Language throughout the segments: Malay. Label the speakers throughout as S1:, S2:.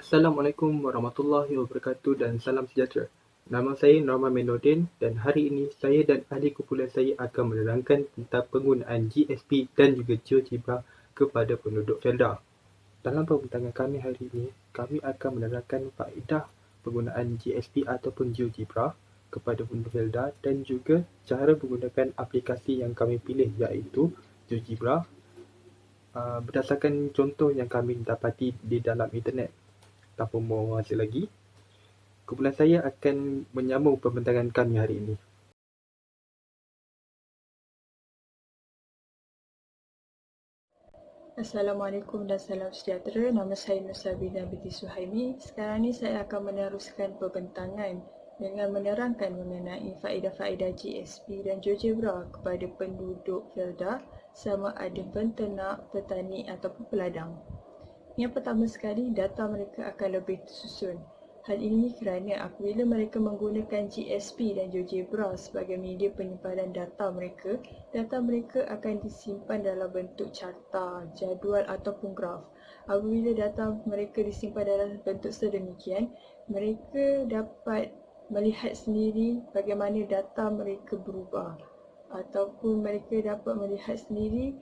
S1: Assalamualaikum warahmatullahi wabarakatuh dan salam sejahtera. Nama saya Norman Menodin dan hari ini saya dan ahli kumpulan saya akan menerangkan tentang penggunaan GSP dan juga GeoGebra kepada penduduk Felda. Dalam pembincangan kami hari ini, kami akan menerangkan faedah penggunaan GSP ataupun GeoGebra kepada penduduk Felda dan juga cara menggunakan aplikasi yang kami pilih iaitu GeoGebra berdasarkan contoh yang kami dapati di dalam internet. Tanpa membuang masa lagi, kumpulan saya akan menyambung pembincangan kami hari ini.
S2: Assalamualaikum dan salam sejahtera. Nama saya Nur Sabina binti Suhaimi. Sekarang ni saya akan meneruskan pembincangan dengan menerangkan mengenai faedah-faedah GSP dan GeoGebra kepada penduduk Felda sama ada penternak, petani ataupun peladang. Yang pertama sekali, data mereka akan lebih tersusun. Hal ini kerana apabila mereka menggunakan GSP dan GeoGebra sebagai media penyimpanan data mereka akan disimpan dalam bentuk carta, jadual ataupun graf. Apabila data mereka disimpan dalam bentuk sedemikian, mereka dapat melihat sendiri bagaimana data mereka berubah ataupun mereka dapat melihat sendiri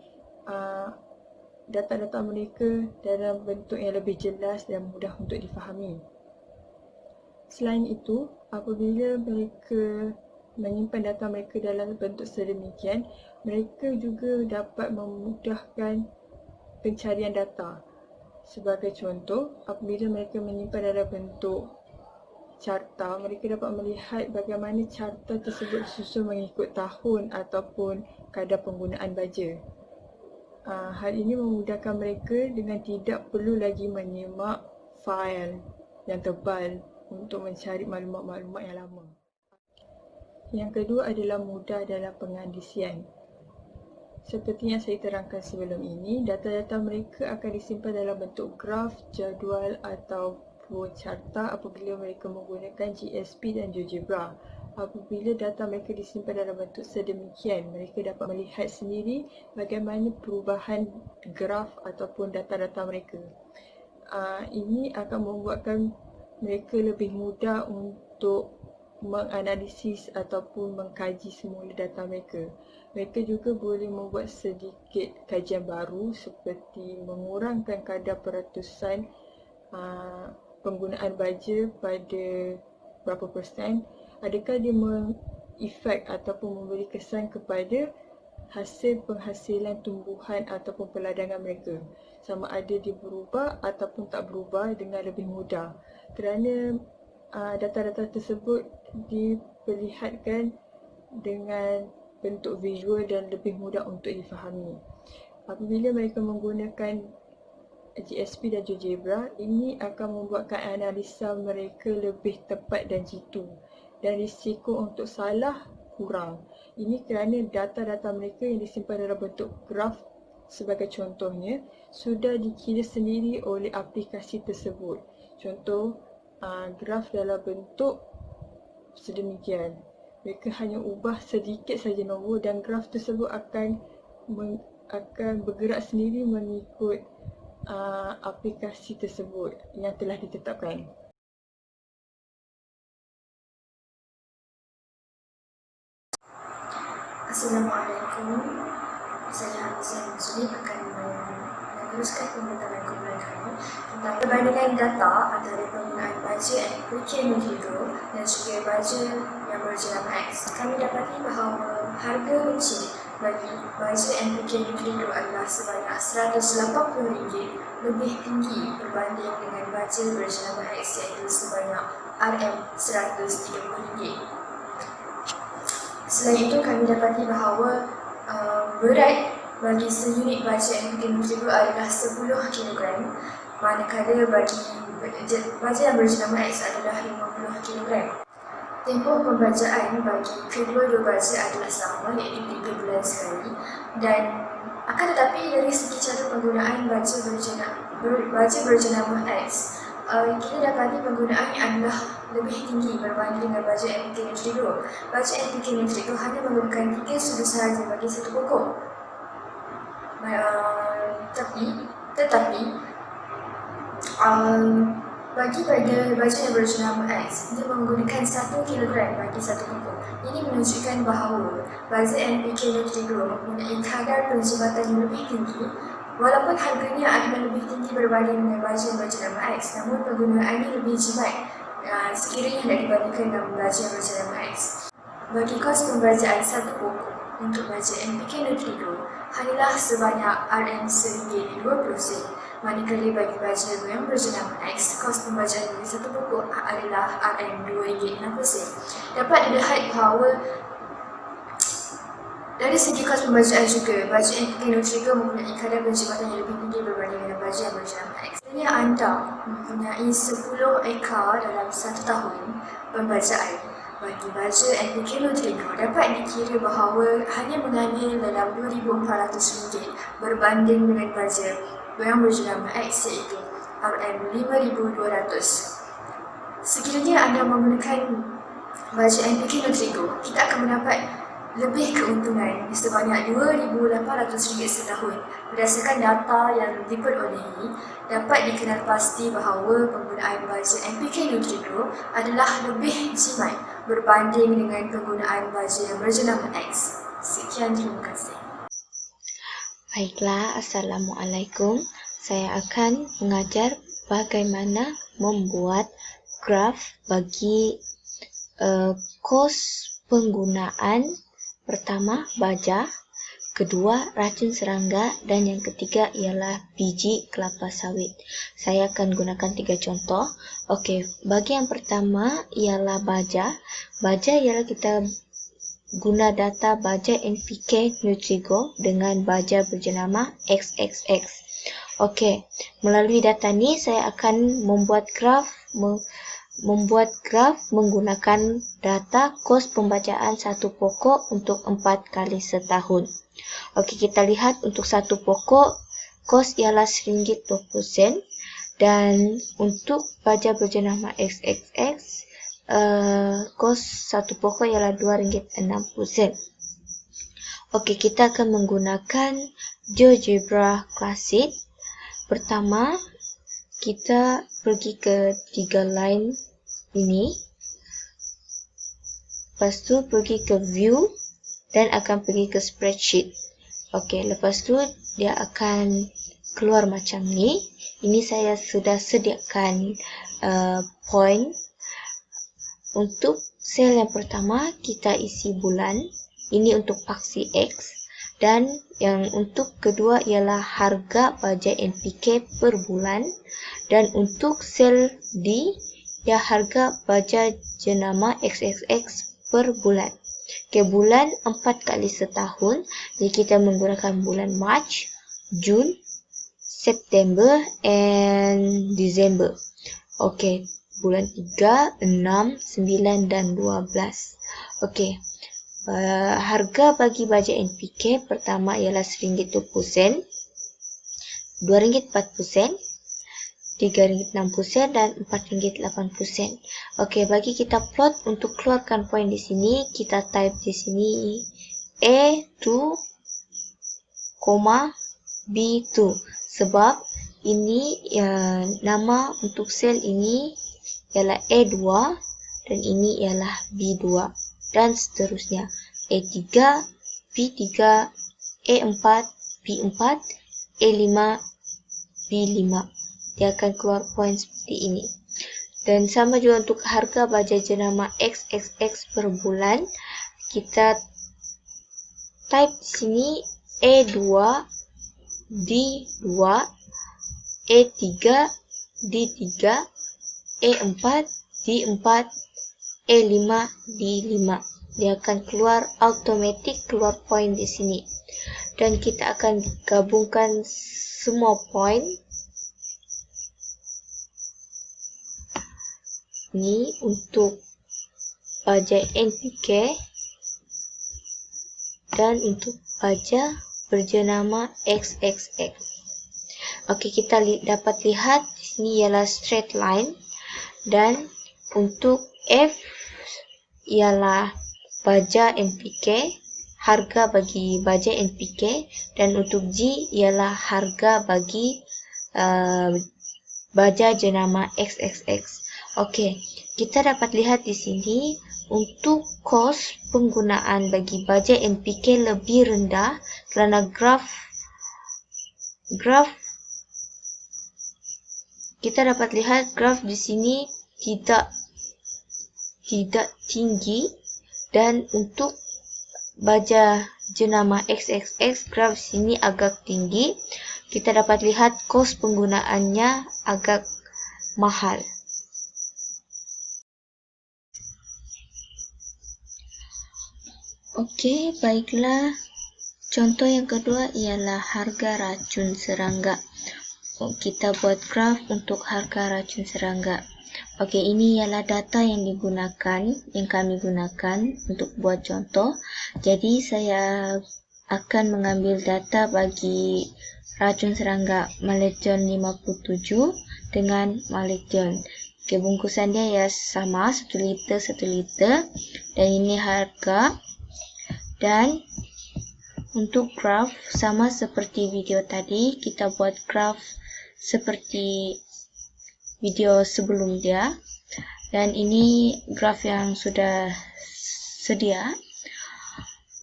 S2: data-data mereka dalam bentuk yang lebih jelas dan mudah untuk difahami. Selain itu, apabila mereka menyimpan data mereka dalam bentuk sedemikian, mereka juga dapat memudahkan pencarian data. Sebagai contoh, apabila mereka menyimpan dalam bentuk carta, mereka dapat melihat bagaimana carta tersebut disusun mengikut tahun ataupun kadar penggunaan baja. Hal ini memudahkan mereka dengan tidak perlu lagi menyemak fail yang tebal untuk mencari maklumat-maklumat yang lama. Yang kedua adalah mudah dalam pengandisian. Seperti yang saya terangkan sebelum ini, data-data mereka akan disimpan dalam bentuk graf, jadual ataupun carta apabila mereka menggunakan GSP dan GeoGebra. Apabila data mereka disimpan dalam bentuk sedemikian, mereka dapat melihat sendiri bagaimana perubahan graf ataupun data-data mereka. Ini akan membuatkan mereka lebih mudah untuk menganalisis ataupun mengkaji semula data mereka. Mereka juga boleh membuat sedikit kajian baru seperti mengurangkan kadar peratusan penggunaan baja pada berapa persen, adakah dia mengefek ataupun memberi kesan kepada hasil penghasilan tumbuhan ataupun peladangan mereka, sama ada dia berubah ataupun tak berubah dengan lebih mudah kerana data-data tersebut diperlihatkan dengan bentuk visual dan lebih mudah untuk difahami. Apabila mereka menggunakan GSP dan GeoGebra, ini akan membuatkan analisa mereka lebih tepat dan jitu dan risiko untuk salah kurang. Ini kerana data-data mereka yang disimpan dalam bentuk graf sebagai contohnya sudah dikira sendiri oleh aplikasi tersebut. Contoh, graf dalam bentuk sedemikian. Mereka hanya ubah sedikit saja nombor dan graf tersebut akan bergerak sendiri mengikut aplikasi tersebut yang telah ditetapkan.
S3: Assalamualaikum. Saya Hamzah Muslim akan meneruskan pembincangan kumpulan kami tentang perbandingan data antara penggunaan baja NPK Mikro dan juga baja yang berjenama X. Kami dapati bahawa harga runcit bagi baja NPK Mikro adalah sebanyak RM180 lebih tinggi berbanding dengan baja berjenama X iaitu sebanyak RM130. Selain itu, kami dapati bahawa berat bagi seunit baja NPK Mikro adalah 10 kg, manakala bagi baja yang berjenama X adalah 50 kg. Tempoh pembajaan bagi kedua-dua baja adalah sama, iaitu 3 bulan sekali, dan akan tetapi dari segi cara penggunaan baja berjenama X, kita dapati penggunaannya adalah lebih tinggi berbanding dengan baja NPK Mikro. Baja NPK Mikro hanya menggunakan 3 sudu sahaja bagi satu pokok. Tetapi Bagi pada baja yang berjenama X, dia menggunakan 1 kilogram bagi satu pokok. Ini menunjukkan bahawa baja NPK Nutrigrow mempunyai kadar penjimatan yang lebih tinggi. Walaupun harganya akan lebih tinggi berbanding dengan baja yang berjenama X, namun penggunaannya lebih jimat sekiranya hendak dibandingkan dengan baja yang berjenama X. Bagi kos pembajaan satu pokok untuk baja NPK Nutrigrow hanyalah sebanyak RM1.20, manakala bagi baja yang berjenama X, kos pembajaan bagi satu pokok adalah RM2.60. Dapat dilihat bahawa dari segi kos pembajaan juga, baja NPK Nutrigrow mempunyai kadar penjimatan yang lebih tinggi berbanding dengan baja yang berjenama X. Sebenarnya anda mempunyai 10 ekar dalam 1 tahun pembajaan bagi baja NPK Nutrigrow, dapat dikira bahawa hanya mengambil dalam RM2,400 berbanding dengan baja yang berjenama X, iaitu RM5,200. Sekiranya anda menggunakan baja NPK Nutrigrow, kita akan mendapat lebih keuntungan sebanyak RM2,800 setahun. Berdasarkan data yang diperolehi, dapat dikenal pasti bahawa penggunaan baja NPK Nutrigrow adalah lebih jimat berbanding dengan penggunaan baja yang berjenama X. Sekian, terima kasih.
S4: Baiklah, Assalamualaikum. Saya akan mengajar bagaimana membuat graf bagi kos penggunaan. Pertama, baja. Kedua, racun serangga. Dan yang ketiga ialah biji kelapa sawit. Saya akan gunakan 3 contoh. Okey, bagi yang pertama ialah baja. Baja ialah kita guna data baja NPK Nutrigrow dengan baja berjenama XXX. Okey, melalui data ni saya akan membuat graf menggunakan data kos pembajaan satu pokok untuk 4 kali setahun. Okey, kita lihat untuk satu pokok kos ialah RM1.20 dan untuk baja berjenama XXX kos satu pokok ialah RM2.60. Okey, kita akan menggunakan GeoGebra Classic. Pertama, kita pergi ke 3 line ini. Lepas tu pergi ke view dan akan pergi ke spreadsheet. Okey, lepas tu dia akan keluar macam ni. Ini saya sudah sediakan point. Untuk sel yang pertama kita isi bulan. Ini untuk paksi X. Dan yang untuk kedua ialah harga baja NPK per bulan. Dan untuk sel D, ya harga baja jenama XXX per bulan. Okey, bulan 4 kali setahun. Jadi kita menggunakan bulan March, Jun, September and December. Okey, bulan 3, 6, 9 dan 12. Okey. Harga bagi baja NPK pertama ialah RM1.20, RM2.40, RM3.60 dan RM4.80. Okey, bagi kita plot untuk keluarkan poin di sini, kita type di sini A2, B2 sebab ini nama untuk sel ini ialah A2 dan ini ialah B2 dan seterusnya A3, B3, A4, B4, A5, B5. Dia akan keluar poin seperti ini. Dan sama juga untuk harga baja jenama XXX per bulan. Kita type di sini A2, D2, A3, D3, A4, D4, A5, D5. Dia akan keluar automatic keluar poin di sini. Dan kita akan gabungkan semua poin. Ini untuk baja NPK dan untuk baja berjenama XXX. Okey, kita dapat lihat di sini ialah straight line dan untuk F ialah baja NPK, harga bagi baja NPK dan untuk G ialah harga bagi baja jenama XXX. Okey, kita dapat lihat di sini untuk kos penggunaan bagi baja NPK lebih rendah kerana graf kita dapat lihat graf di sini tidak tinggi, dan untuk baja jenama XXX graf sini agak tinggi. Kita dapat lihat kos penggunaannya agak mahal. Okey, baiklah. Contoh yang kedua ialah harga racun serangga. Kita buat graf untuk harga racun serangga. Okey, ini ialah data yang kami gunakan untuk buat contoh. Jadi saya akan mengambil data bagi racun serangga Maledon 57 dengan Maledon. Okey, bungkusan dia ya sama 1 liter dan ini harga. Dan untuk graf sama seperti video tadi, kita buat graf seperti video sebelum dia. Dan ini graf yang sudah sedia.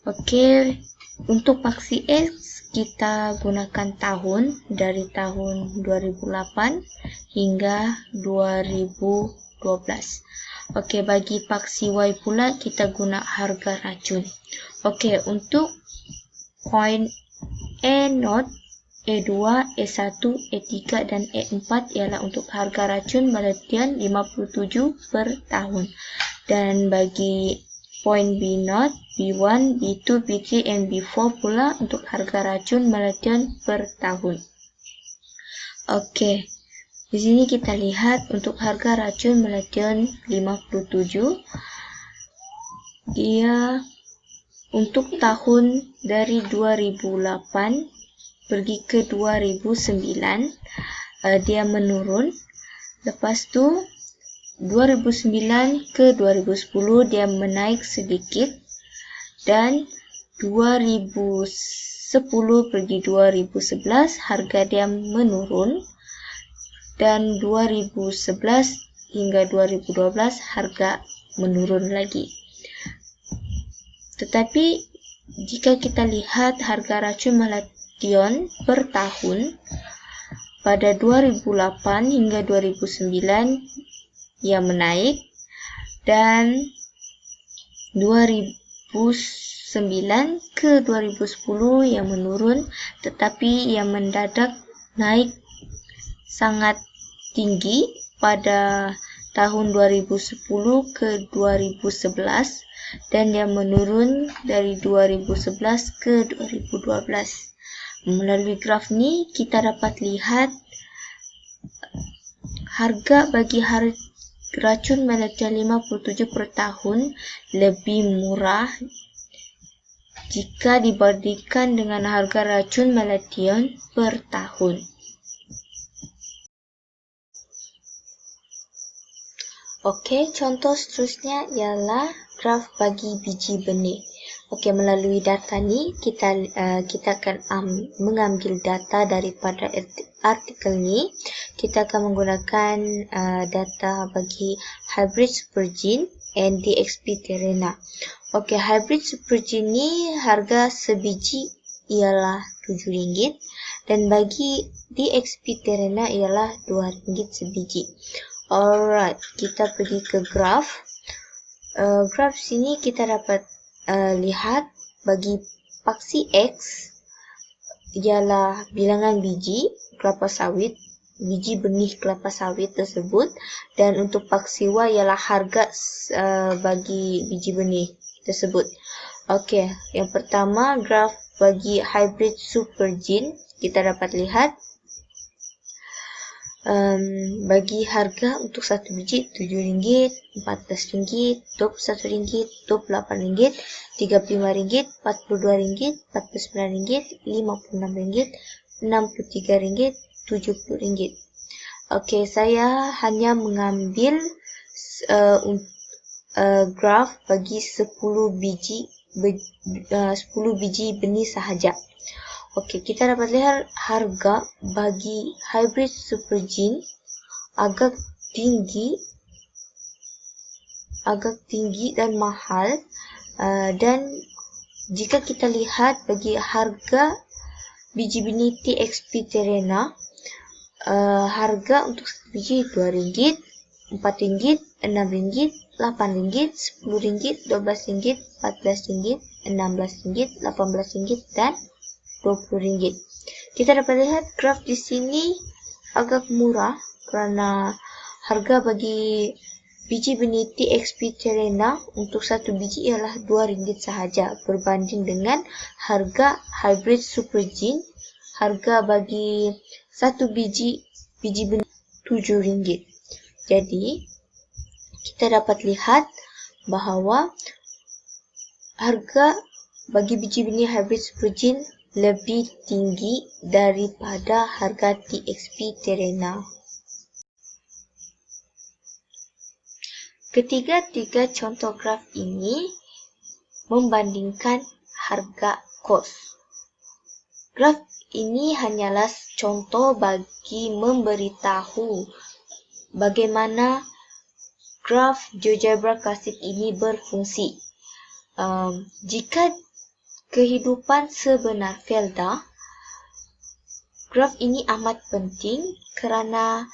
S4: Okey, untuk paksi X kita gunakan tahun dari tahun 2008 hingga 2012. Okey, bagi paksi Y pula kita guna harga racun. Okey, untuk koin E0, E2, E1, E3 dan E4 ialah untuk harga racun Maledon 57 per tahun. Dan bagi poin B0, B1, B2, B3 dan B4 pula untuk harga racun Maledon per tahun. Okey, di sini kita lihat untuk harga racun Maledon 57, dia untuk tahun dari 2008 pergi ke 2009, dia menurun. Lepas tu 2009 ke 2010 dia menaik sedikit, dan 2010 pergi 2011 harga dia menurun, dan 2011 hingga 2012 harga menurun lagi. Tetapi jika kita lihat harga racun Maledon per tahun pada 2008 hingga 2009 ia menaik, dan 2009 ke 2010 ia menurun, tetapi ia mendadak naik sangat tinggi pada tahun 2010 ke 2011, dan dia menurun dari 2011 ke 2012. Melalui graf ni kita dapat lihat harga bagi racun Maledon 57 per tahun lebih murah jika dibandingkan dengan harga racun Maledon per tahun. Okey, contoh seterusnya ialah graf bagi biji benih. Okey, melalui data ni kita akan mengambil data daripada artikel ni. Kita akan menggunakan data bagi hybrid supergene and DXP Terena. Okey, hybrid supergene ni harga sebiji ialah RM7 dan bagi DXP Terena ialah RM2 sebiji. Alright, kita pergi ke graf. Graf sini kita dapat lihat bagi paksi X ialah bilangan biji kelapa sawit, biji benih kelapa sawit tersebut, dan untuk paksi Y ialah harga bagi biji benih tersebut. Okey, yang pertama graf bagi hybrid supergene kita dapat lihat bagi harga untuk satu biji RM7, RM14, RM21, RM28, RM35, RM42, RM49, RM56, RM63, RM70. Okey, saya hanya mengambil graf bagi 10 biji benih sahaja. Okey, kita dapat lihat harga bagi hybrid supergene agak tinggi dan mahal, dan jika kita lihat bagi harga biji benih TXP Terena, harga untuk satu biji RM2, RM4, RM6, RM8, RM10, RM12, RM14, RM16, RM18, dan RM20. Kita dapat lihat graf di sini agak murah kerana harga bagi biji benih TXP Terena untuk satu biji ialah RM2 sahaja berbanding dengan harga hybrid Super Gene, harga bagi satu biji benih RM7. Jadi, kita dapat lihat bahawa harga bagi biji benih hybrid Super Gene lebih tinggi daripada harga TXP Terena. Ketiga contoh graf ini membandingkan harga kos. Graf ini hanyalah contoh bagi memberitahu bagaimana graf GeoGebra Classic ini berfungsi. Jika kehidupan sebenar Felda, graf ini amat penting kerana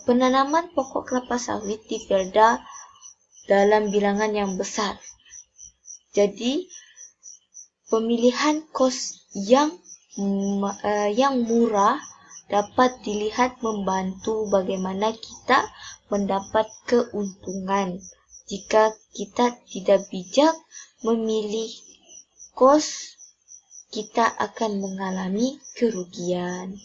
S4: penanaman pokok kelapa sawit di Felda dalam bilangan yang besar. Jadi, pemilihan kos yang murah dapat dilihat membantu bagaimana kita mendapat keuntungan. Jika kita tidak bijak memilih kos, kita akan mengalami kerugian.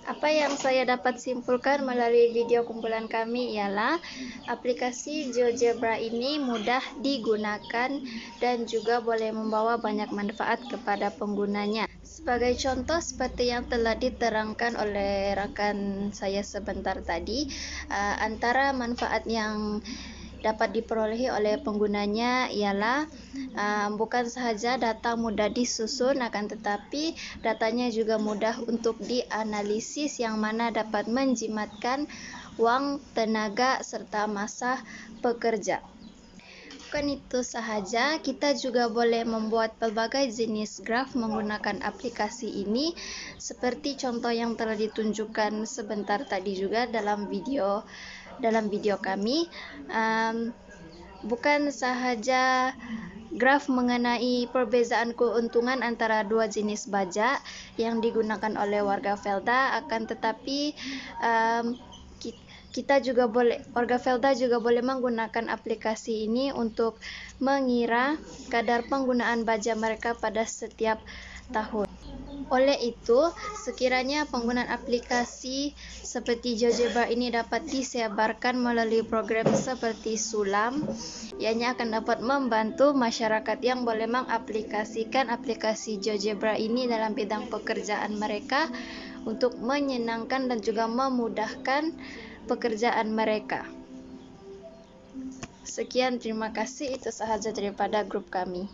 S5: Apa yang saya dapat simpulkan melalui video kumpulan kami ialah aplikasi GeoGebra ini mudah digunakan dan juga boleh membawa banyak manfaat kepada penggunanya. Sebagai contoh seperti yang telah diterangkan oleh rakan saya sebentar tadi, antara manfaat yang dapat diperolehi oleh penggunanya ialah bukan sahaja data mudah disusun, akan tetapi datanya juga mudah untuk dianalisis, yang mana dapat menjimatkan wang, tenaga serta masa pekerja. Bukan itu sahaja, kita juga boleh membuat pelbagai jenis graf menggunakan aplikasi ini, seperti contoh yang telah ditunjukkan sebentar tadi juga dalam video kami. Bukan sahaja graf mengenai perbezaan keuntungan antara dua jenis baja yang digunakan oleh warga Felda, akan tetapi warga Felda juga boleh menggunakan aplikasi ini untuk mengira kadar penggunaan baja mereka pada setiap tahun. Oleh itu, sekiranya penggunaan aplikasi seperti GeoGebra ini dapat disebarkan melalui program seperti Sulam, ianya akan dapat membantu masyarakat yang boleh mengaplikasikan aplikasi GeoGebra ini dalam bidang pekerjaan mereka untuk menyenangkan dan juga memudahkan pekerjaan mereka. Sekian, terima kasih. Itu sahaja daripada grup kami.